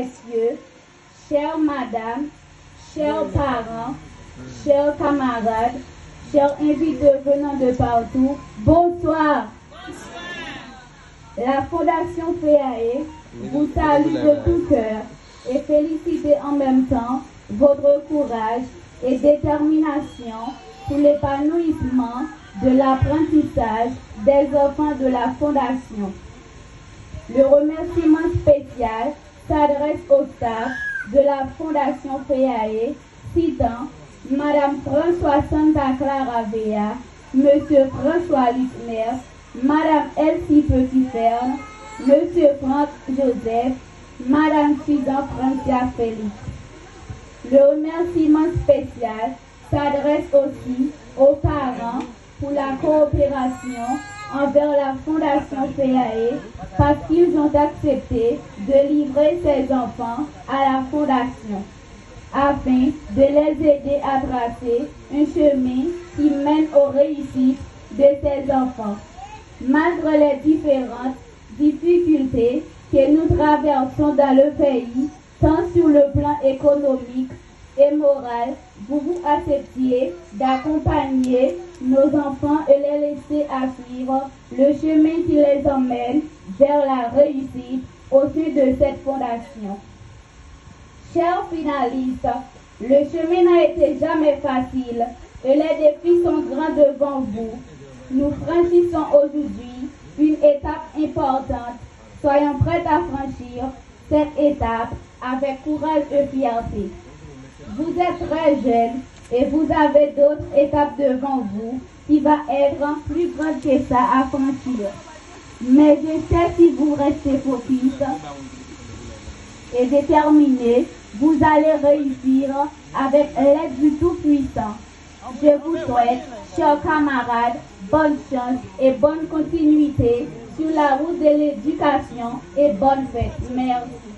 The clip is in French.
messieurs, chères madames, chers parents, chers camarades, chers invités venant de partout, bonsoir. La Fondation FEAE vous salue de tout cœur et félicite en même temps votre courage et détermination pour l'épanouissement de l'apprentissage des enfants de la Fondation. Le remerciement spécial s'adresse au staff de la Fondation FEAE, citant Madame François Santa Clara Vea, Monsieur François Luckner, Madame Elsie Petitferne, Monsieur Franck Joseph, Madame Susan Francia Félix. Le remerciement spécial s'adresse aussi aux parents pour la coopération envers la Fondation FEAE parce qu'ils ont accepté de livrer ces enfants à la Fondation afin de les aider à tracer un chemin qui mène aux réussites de ces enfants. Malgré les différentes difficultés que nous traversons dans le pays, tant sur le plan économique et moral, vous vous acceptiez d'accompagner nos enfants et les laisser à suivre le chemin qui les emmène vers la réussite au sein de cette fondation. Chers finalistes, le chemin n'a été jamais facile et les défis sont grands devant vous. Nous franchissons aujourd'hui une étape importante. Soyons prêts à franchir cette étape avec courage et fierté. Vous êtes très jeunes et vous avez d'autres étapes devant vous qui va être plus grande que ça à franchir. Mais je sais si vous restez focus et déterminés, vous allez réussir avec l'aide du Tout-Puissant. Je vous souhaite, chers camarades, bonne chance et bonne continuité sur la route de l'éducation et bonne fête. Merci.